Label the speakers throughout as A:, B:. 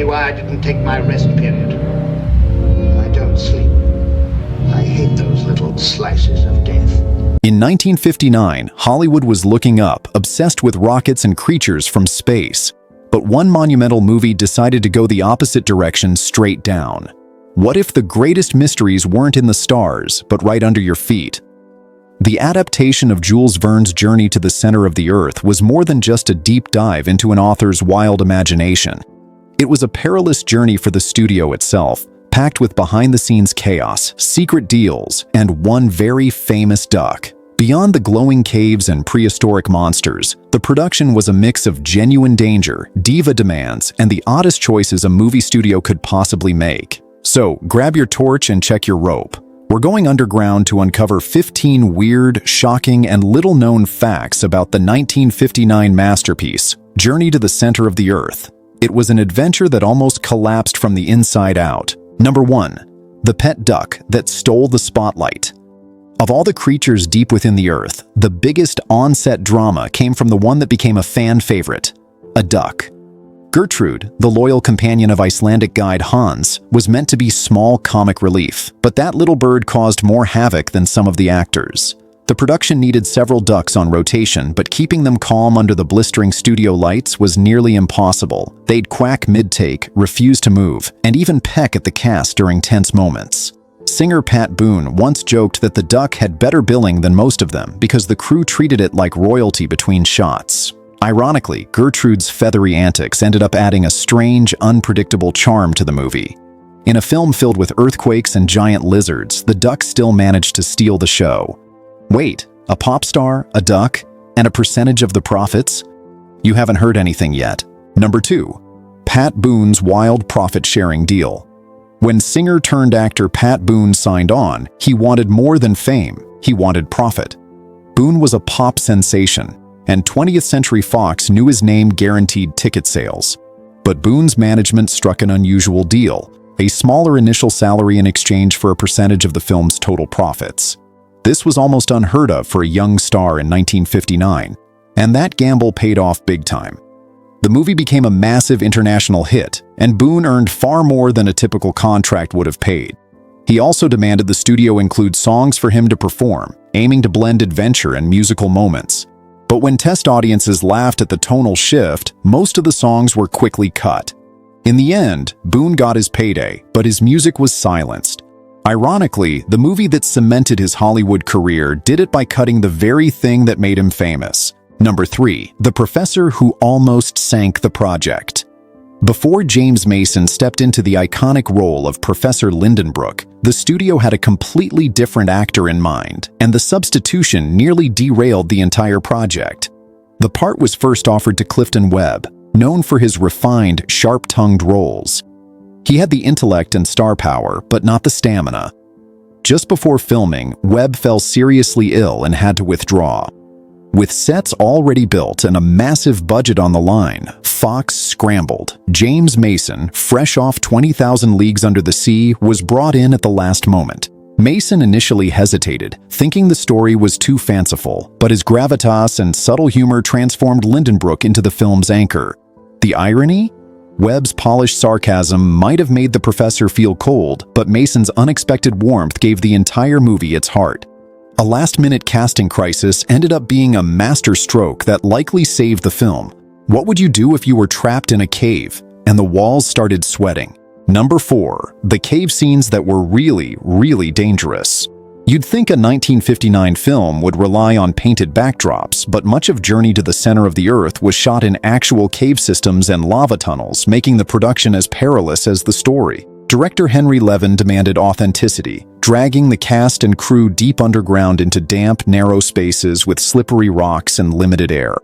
A: me why I didn't take my rest period. I don't sleep. I hate those little slices of death.
B: In 1959, Hollywood was looking up, obsessed with rockets and creatures from space. But one monumental movie decided to go the opposite direction, straight down. What if the greatest mysteries weren't in the stars, but right under your feet? The adaptation of Jules Verne's Journey to the Center of the Earth was more than just a deep dive into an author's wild imagination. It was a perilous journey for the studio itself, packed with behind-the-scenes chaos, secret deals, and one very famous duck. Beyond the glowing caves and prehistoric monsters, the production was a mix of genuine danger, diva demands, and the oddest choices a movie studio could possibly make. So, grab your torch and check your rope. We're going underground to uncover 15 weird, shocking, and little-known facts about the 1959 masterpiece, Journey to the Center of the Earth. It was an adventure that almost collapsed from the inside out. Number 1. The pet duck that stole the spotlight. Of all the creatures deep within the earth, the biggest on-set drama came from the one that became a fan favorite, a duck. Gertrude, the loyal companion of Icelandic guide Hans, was meant to be small comic relief, but that little bird caused more havoc than some of the actors. The production needed several ducks on rotation, but keeping them calm under the blistering studio lights was nearly impossible. They'd quack mid-take, refuse to move, and even peck at the cast during tense moments. Singer Pat Boone once joked that the duck had better billing than most of them because the crew treated it like royalty between shots. Ironically, Gertrude's feathery antics ended up adding a strange, unpredictable charm to the movie. In a film filled with earthquakes and giant lizards, the duck still managed to steal the show. Wait, a pop star, a duck, and a percentage of the profits? You haven't heard anything yet. Number 2. Pat Boone's wild profit-sharing deal. When singer-turned-actor Pat Boone signed on, he wanted more than fame, he wanted profit. Boone was a pop sensation, and 20th Century Fox knew his name guaranteed ticket sales. But Boone's management struck an unusual deal, a smaller initial salary in exchange for a percentage of the film's total profits. This was almost unheard of for a young star in 1959, and that gamble paid off big time. The movie became a massive international hit, and Boone earned far more than a typical contract would have paid. He also demanded the studio include songs for him to perform, aiming to blend adventure and musical moments. But when test audiences laughed at the tonal shift, most of the songs were quickly cut. In the end, Boone got his payday, but his music was silenced. Ironically, the movie that cemented his Hollywood career did it by cutting the very thing that made him famous. Number 3. The professor who almost sank the project. Before James Mason stepped into the iconic role of Professor Lindenbrook, the studio had a completely different actor in mind, and the substitution nearly derailed the entire project. The part was first offered to Clifton Webb, known for his refined, sharp-tongued roles. He had the intellect and star power, but not the stamina. Just before filming, Webb fell seriously ill and had to withdraw. With sets already built and a massive budget on the line, Fox scrambled. James Mason, fresh off 20,000 Leagues Under the Sea, was brought in at the last moment. Mason initially hesitated, thinking the story was too fanciful, but his gravitas and subtle humor transformed Lindenbrook into the film's anchor. The irony? Webb's polished sarcasm might have made the professor feel cold, but Mason's unexpected warmth gave the entire movie its heart. A last-minute casting crisis ended up being a masterstroke that likely saved the film. What would you do if you were trapped in a cave and the walls started sweating? Number 4. The cave scenes that were really, really dangerous. You'd think a 1959 film would rely on painted backdrops, but much of Journey to the Center of the Earth was shot in actual cave systems and lava tunnels, making the production as perilous as the story. Director Henry Levin demanded authenticity, dragging the cast and crew deep underground into damp, narrow spaces with slippery rocks and limited air.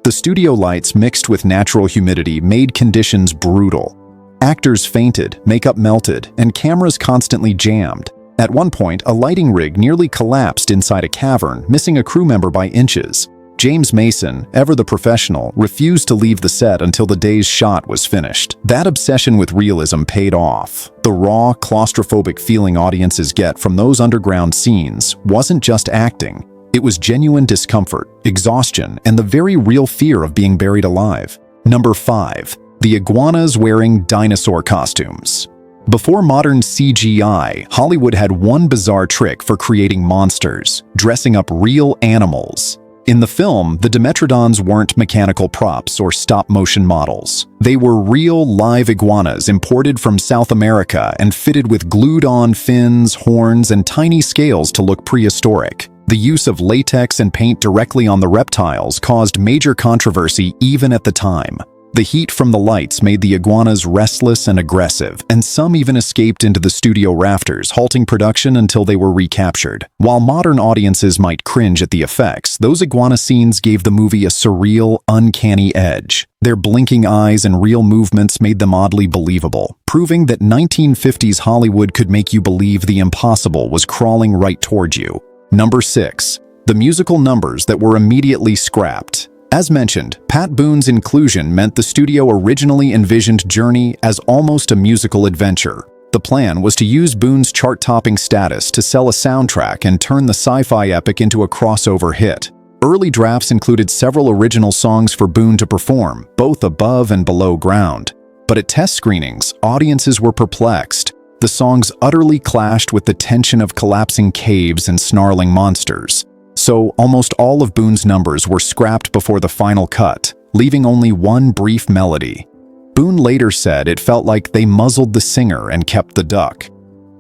B: The studio lights mixed with natural humidity made conditions brutal. Actors fainted, makeup melted, and cameras constantly jammed. At one point, a lighting rig nearly collapsed inside a cavern, missing a crew member by inches. James Mason, ever the professional, refused to leave the set until the day's shot was finished. That obsession with realism paid off. The raw, claustrophobic feeling audiences get from those underground scenes wasn't just acting. It was genuine discomfort, exhaustion, and the very real fear of being buried alive. Number 5. the iguanas wearing dinosaur costumes. Before modern CGI, Hollywood had one bizarre trick for creating monsters: dressing up real animals. In the film, the Dimetrodons weren't mechanical props or stop-motion models. They were real live iguanas imported from South America and fitted with glued-on fins, horns, and tiny scales to look prehistoric. The use of latex and paint directly on the reptiles caused major controversy even at the time. The heat from the lights made the iguanas restless and aggressive, and some even escaped into the studio rafters, halting production until they were recaptured. While modern audiences might cringe at the effects, those iguana scenes gave the movie a surreal, uncanny edge. Their blinking eyes and real movements made them oddly believable, proving that 1950s Hollywood could make you believe the impossible was crawling right toward you. Number 6. The musical numbers that were immediately scrapped. As mentioned, Pat Boone's inclusion meant the studio originally envisioned Journey as almost a musical adventure. The plan was to use Boone's chart-topping status to sell a soundtrack and turn the sci-fi epic into a crossover hit. Early drafts included several original songs for Boone to perform, both above and below ground. But at test screenings, audiences were perplexed. The songs utterly clashed with the tension of collapsing caves and snarling monsters. So almost all of Boone's numbers were scrapped before the final cut, leaving only one brief melody. Boone later said it felt like they muzzled the singer and kept the duck.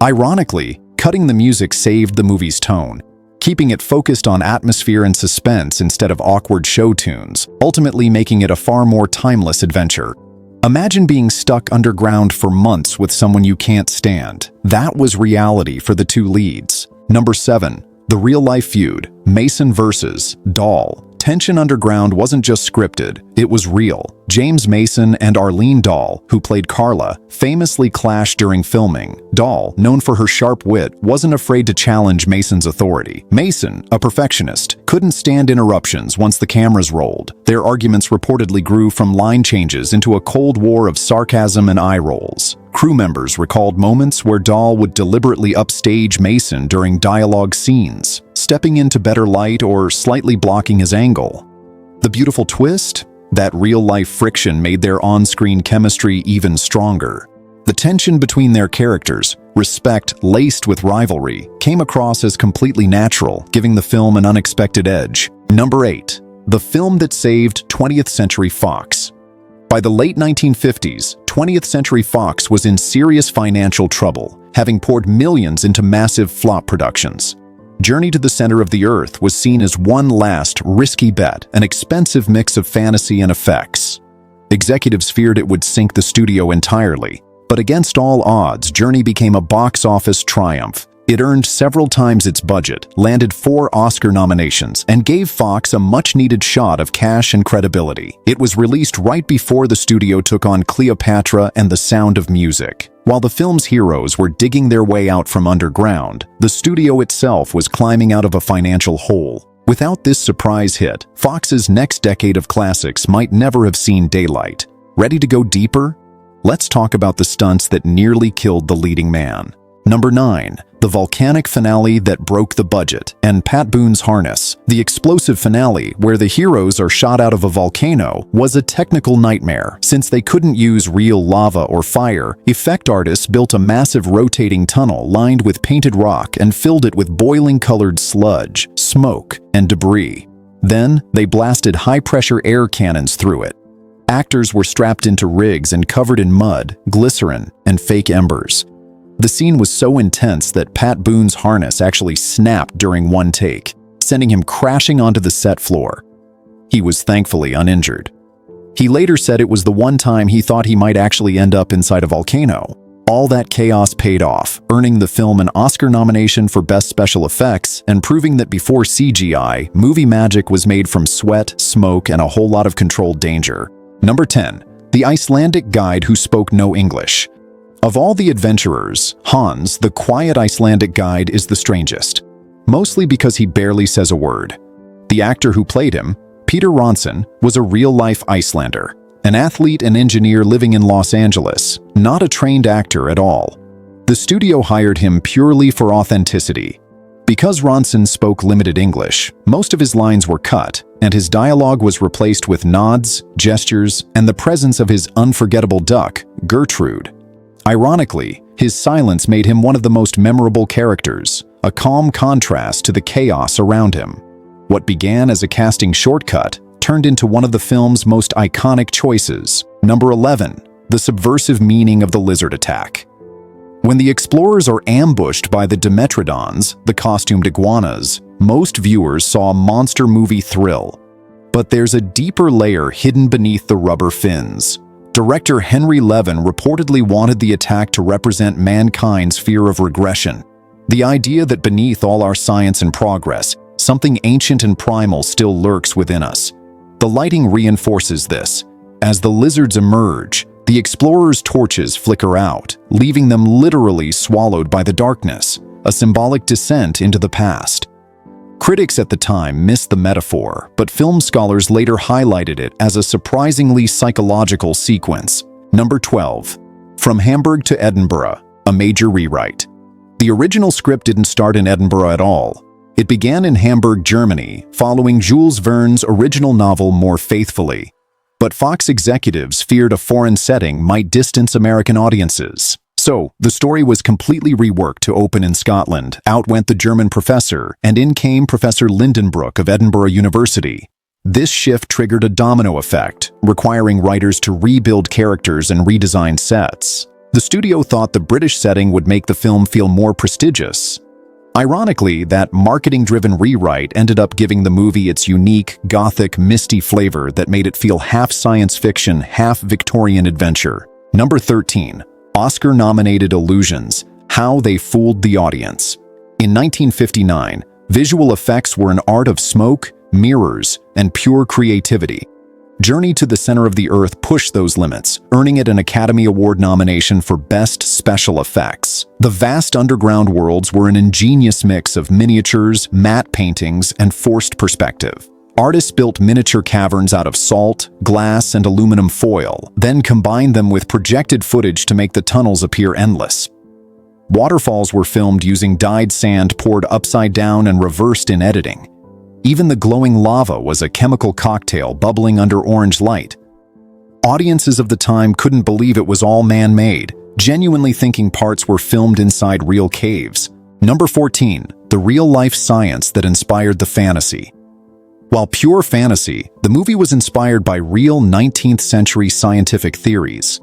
B: Ironically, cutting the music saved the movie's tone, keeping it focused on atmosphere and suspense instead of awkward show tunes, ultimately making it a far more timeless adventure. Imagine being stuck underground for months with someone you can't stand. That was reality for the two leads. Number 7. The real-life feud, Mason versus Dahl. Tension underground wasn't just scripted, it was real. James Mason and Arlene Dahl, who played Carla, famously clashed during filming. Dahl, known for her sharp wit, wasn't afraid to challenge Mason's authority. Mason, a perfectionist, couldn't stand interruptions once the cameras rolled. Their arguments reportedly grew from line changes into a cold war of sarcasm and eye rolls. Crew members recalled moments where Dahl would deliberately upstage Mason during dialogue scenes, stepping into better light or slightly blocking his angle. The beautiful twist? That real-life friction made their on-screen chemistry even stronger. The tension between their characters, respect laced with rivalry, came across as completely natural, giving the film an unexpected edge. Number 8. The film that saved 20th Century Fox. By the late 1950s, 20th Century Fox was in serious financial trouble, having poured millions into massive flop productions. Journey to the Center of the Earth was seen as one last, risky bet, an expensive mix of fantasy and effects. Executives feared it would sink the studio entirely, but against all odds, Journey became a box office triumph. It earned several times its budget, landed 4 Oscar nominations, and gave Fox a much-needed shot of cash and credibility. It was released right before the studio took on Cleopatra and The Sound of Music. While the film's heroes were digging their way out from underground, the studio itself was climbing out of a financial hole. Without this surprise hit, Fox's next decade of classics might never have seen daylight. Ready to go deeper? Let's talk about the stunts that nearly killed the leading man. Number 9. The volcanic finale that broke the budget, and Pat Boone's harness. The explosive finale, where the heroes are shot out of a volcano, was a technical nightmare. Since they couldn't use real lava or fire, effect artists built a massive rotating tunnel lined with painted rock and filled it with boiling-colored sludge, smoke, and debris. Then, they blasted high-pressure air cannons through it. Actors were strapped into rigs and covered in mud, glycerin, and fake embers. The scene was so intense that Pat Boone's harness actually snapped during one take, sending him crashing onto the set floor. He was thankfully uninjured. He later said it was the one time he thought he might actually end up inside a volcano. All that chaos paid off, earning the film an Oscar nomination for Best Special Effects and proving that before CGI, movie magic was made from sweat, smoke, and a whole lot of controlled danger. Number 10. The Icelandic guide who spoke no English. Of all the adventurers, Hans, the quiet Icelandic guide, is the strangest, mostly because he barely says a word. The actor who played him, Peter Ronson, was a real-life Icelander, an athlete and engineer living in Los Angeles, not a trained actor at all. The studio hired him purely for authenticity. Because Ronson spoke limited English, most of his lines were cut, and his dialogue was replaced with nods, gestures, and the presence of his unforgettable duck, Gertrude. Ironically, his silence made him one of the most memorable characters, a calm contrast to the chaos around him. What began as a casting shortcut turned into one of the film's most iconic choices. Number 11. The subversive meaning of the lizard attack. When the explorers are ambushed by the Dimetrodons, the costumed iguanas, most viewers saw a monster movie thrill. But there's a deeper layer hidden beneath the rubber fins. Director Henry Levin reportedly wanted the attack to represent mankind's fear of regression. The idea that beneath all our science and progress, something ancient and primal still lurks within us. The lighting reinforces this. As the lizards emerge, the explorers' torches flicker out, leaving them literally swallowed by the darkness, a symbolic descent into the past. Critics at the time missed the metaphor, but film scholars later highlighted it as a surprisingly psychological sequence. Number 12. From Hamburg to Edinburgh, a major rewrite. The original script didn't start in Edinburgh at all. It began in Hamburg, Germany, following Jules Verne's original novel more faithfully. But Fox executives feared a foreign setting might distance American audiences. So, the story was completely reworked to open in Scotland. Out went the German professor, and in came Professor Lindenbrook of Edinburgh University. This shift triggered a domino effect, requiring writers to rebuild characters and redesign sets. The studio thought the British setting would make the film feel more prestigious. Ironically, that marketing-driven rewrite ended up giving the movie its unique, gothic, misty flavor that made it feel half science fiction, half Victorian adventure. Number 13. Oscar-nominated Illusions: How They Fooled the Audience. In 1959, visual effects were an art of smoke, mirrors, and pure creativity. Journey to the Center of the Earth pushed those limits, earning it an Academy Award nomination for Best Special Effects. The vast underground worlds were an ingenious mix of miniatures, matte paintings, and forced perspective. Artists built miniature caverns out of salt, glass, and aluminum foil, then combined them with projected footage to make the tunnels appear endless. Waterfalls were filmed using dyed sand poured upside down and reversed in editing. Even the glowing lava was a chemical cocktail bubbling under orange light. Audiences of the time couldn't believe it was all man-made, genuinely thinking parts were filmed inside real caves. Number 14. The real-life science that inspired the fantasy. While pure fantasy, the movie was inspired by real 19th-century scientific theories.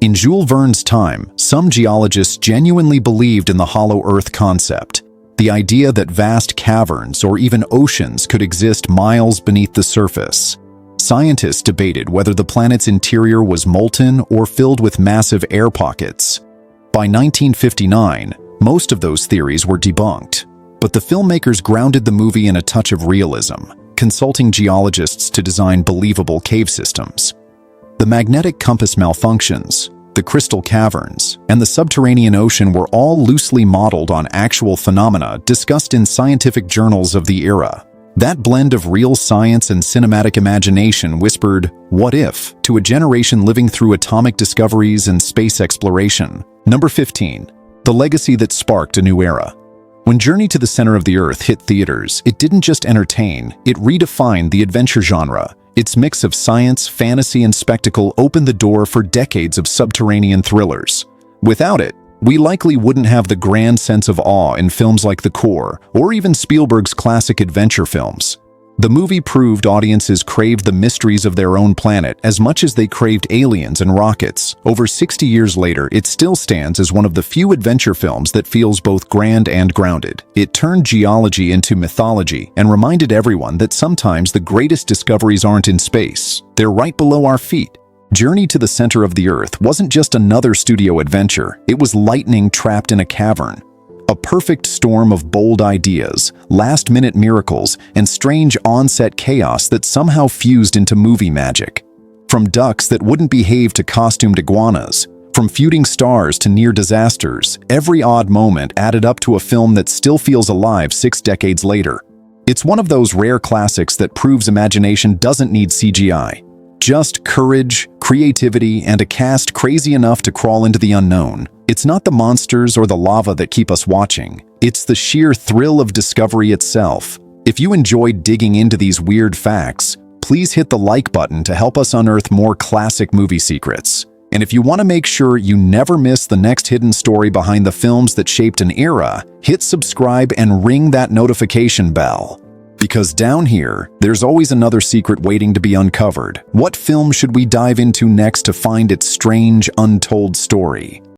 B: In Jules Verne's time, some geologists genuinely believed in the hollow Earth concept. The idea that vast caverns or even oceans could exist miles beneath the surface. Scientists debated whether the planet's interior was molten or filled with massive air pockets. By 1959, most of those theories were debunked, but the filmmakers grounded the movie in a touch of realism, consulting geologists to design believable cave systems. The magnetic compass malfunctions, the crystal caverns, and the subterranean ocean were all loosely modeled on actual phenomena discussed in scientific journals of the era. That blend of real science and cinematic imagination whispered, "What if?" to a generation living through atomic discoveries and space exploration. Number 15. The legacy that sparked a new era. When Journey to the Center of the Earth hit theaters, it didn't just entertain, it redefined the adventure genre. Its mix of science, fantasy, and spectacle opened the door for decades of subterranean thrillers. Without it, we likely wouldn't have the grand sense of awe in films like The Core, or even Spielberg's classic adventure films. The movie proved audiences craved the mysteries of their own planet as much as they craved aliens and rockets. Over 60 years later, it still stands as one of the few adventure films that feels both grand and grounded. It turned geology into mythology and reminded everyone that sometimes the greatest discoveries aren't in space, they're right below our feet. Journey to the Center of the Earth wasn't just another studio adventure, it was lightning trapped in a cavern. A perfect storm of bold ideas, last-minute miracles, and strange on-set chaos that somehow fused into movie magic. From ducks that wouldn't behave to costumed iguanas, from feuding stars to near disasters, every odd moment added up to a film that still feels alive 6 decades later. It's one of those rare classics that proves imagination doesn't need CGI. Just courage, creativity, and a cast crazy enough to crawl into the unknown. It's not the monsters or the lava that keep us watching. It's the sheer thrill of discovery itself. If you enjoyed digging into these weird facts, please hit the like button to help us unearth more classic movie secrets. And if you want to make sure you never miss the next hidden story behind the films that shaped an era, hit subscribe and ring that notification bell. Because down here, there's always another secret waiting to be uncovered. What film should we dive into next to find its strange, untold story?